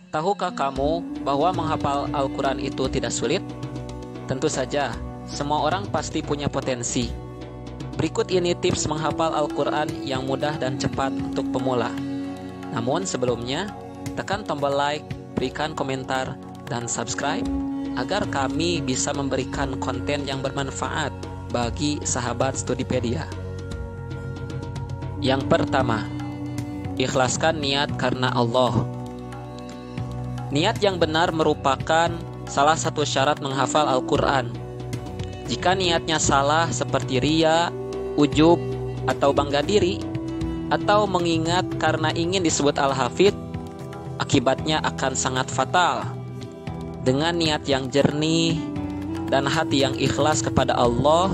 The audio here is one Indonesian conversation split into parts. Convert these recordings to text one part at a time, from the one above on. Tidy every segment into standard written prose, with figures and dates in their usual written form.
Tahukah kamu bahwa menghafal Al-Quran itu tidak sulit? Tentu saja, semua orang pasti punya potensi. Berikut ini tips menghafal Al-Quran yang mudah dan cepat untuk pemula. Namun sebelumnya, tekan tombol like, berikan komentar, dan subscribe agar kami bisa memberikan konten yang bermanfaat bagi sahabat Studipedia. Yang pertama, ikhlaskan niat karena Allah. Niat yang benar merupakan salah satu syarat menghafal Al-Quran. Jika niatnya salah seperti riya, ujub, atau bangga diri, atau mengingat karena ingin disebut Al-Hafidh, akibatnya akan sangat fatal. Dengan niat yang jernih dan hati yang ikhlas kepada Allah,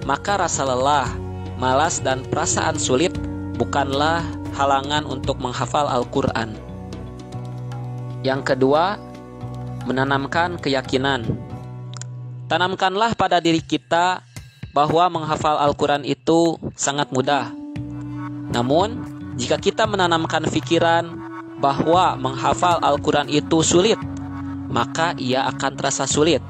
maka rasa lelah, malas, dan perasaan sulit bukanlah halangan untuk menghafal Al-Quran. Yang kedua, menanamkan keyakinan. Tanamkanlah pada diri kita bahwa menghafal Al-Quran itu sangat mudah. Namun, jika kita menanamkan pikiran bahwa menghafal Al-Quran itu sulit, maka ia akan terasa sulit.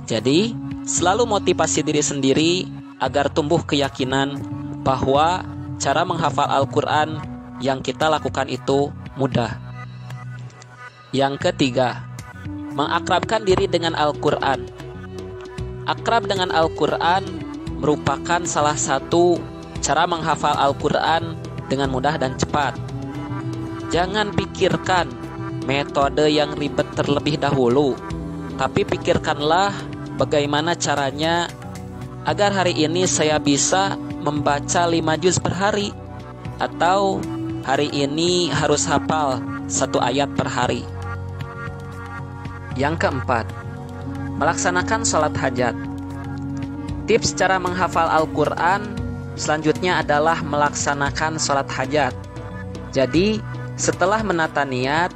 Jadi, selalu motivasi diri sendiri agar tumbuh keyakinan bahwa cara menghafal Al-Quran yang kita lakukan itu mudah. Yang ketiga, mengakrabkan diri dengan Al-Quran. Akrab dengan Al-Quran merupakan salah satu cara menghafal Al-Quran dengan mudah dan cepat. Jangan pikirkan metode yang ribet terlebih dahulu, tapi pikirkanlah bagaimana caranya agar hari ini saya bisa membaca 5 juz per hari, atau hari ini harus hafal 1 ayat per hari. Yang keempat, melaksanakan sholat hajat. Tips cara menghafal Al-Quran selanjutnya adalah melaksanakan sholat hajat. Jadi, setelah menata niat,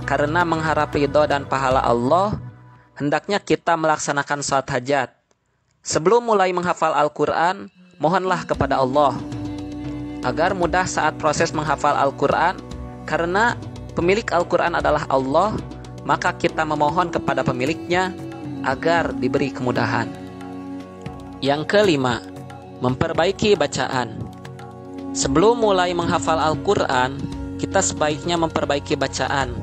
karena mengharap ridho dan pahala Allah, hendaknya kita melaksanakan sholat hajat. Sebelum mulai menghafal Al-Quran, mohonlah kepada Allah agar mudah saat proses menghafal Al-Quran. Karena pemilik Al-Quran adalah Allah, maka kita memohon kepada pemiliknya agar diberi kemudahan. Yang kelima, memperbaiki bacaan. Sebelum mulai menghafal Al-Quran, kita sebaiknya memperbaiki bacaan.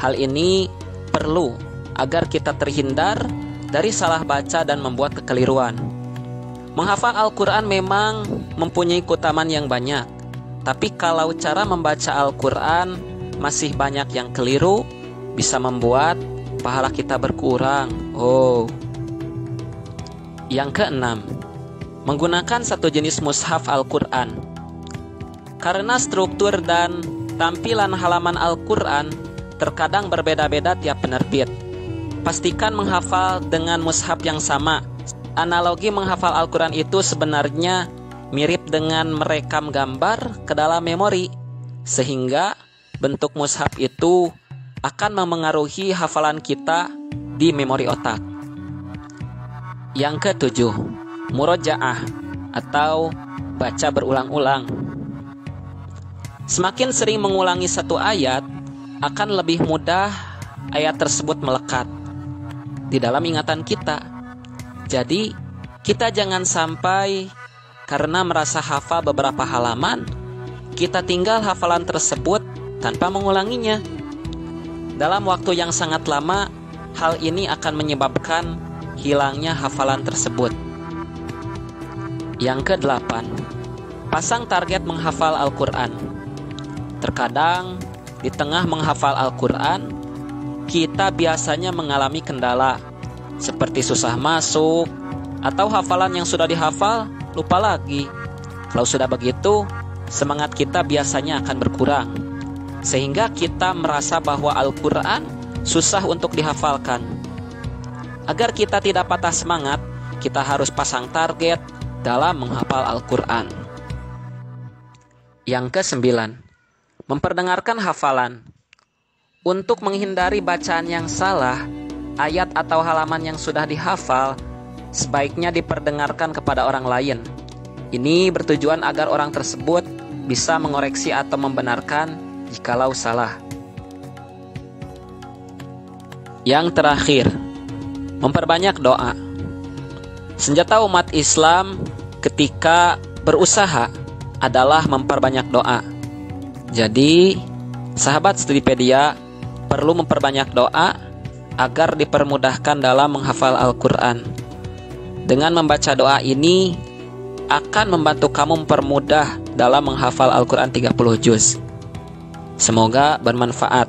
Hal ini perlu agar kita terhindar dari salah baca dan membuat kekeliruan. Menghafal Al-Quran memang mempunyai keutamaan yang banyak, tapi kalau cara membaca Al-Quran masih banyak yang keliru, bisa membuat pahala kita berkurang. Yang keenam, menggunakan satu jenis mushaf Al-Quran. Karena struktur dan tampilan halaman Al-Quran terkadang berbeda-beda tiap penerbit, pastikan menghafal dengan mushaf yang sama. Analogi menghafal Al-Quran itu sebenarnya mirip dengan merekam gambar ke dalam memori, sehingga bentuk mushaf itu akan memengaruhi hafalan kita di memori otak. Yang ketujuh, murojaah atau baca berulang-ulang. Semakin sering mengulangi satu ayat, akan lebih mudah ayat tersebut melekat di dalam ingatan kita. Jadi, kita jangan sampai karena merasa hafal beberapa halaman, kita tinggal hafalan tersebut tanpa mengulanginya. Dalam waktu yang sangat lama, hal ini akan menyebabkan hilangnya hafalan tersebut. Yang kedelapan, pasang target menghafal Al-Quran. Terkadang, di tengah menghafal Al-Quran, kita biasanya mengalami kendala, seperti susah masuk, atau hafalan yang sudah dihafal lupa lagi. Kalau sudah begitu, semangat kita biasanya akan berkurang, sehingga kita merasa bahwa Al-Quran susah untuk dihafalkan. Agar kita tidak patah semangat, kita harus pasang target dalam menghafal Al-Quran. Yang kesembilan, memperdengarkan hafalan. Untuk menghindari bacaan yang salah, ayat atau halaman yang sudah dihafal sebaiknya diperdengarkan kepada orang lain. Ini bertujuan agar orang tersebut bisa mengoreksi atau membenarkan jikalau salah. Yang terakhir, memperbanyak doa. Senjata umat Islam ketika berusaha adalah memperbanyak doa. Jadi, sahabat Studipedia perlu memperbanyak doa agar dipermudahkan dalam menghafal Al-Quran. Dengan membaca doa ini akan membantu kamu mempermudah dalam menghafal Al-Quran 30 juz. Semoga bermanfaat.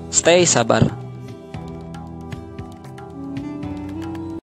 Stay sabar.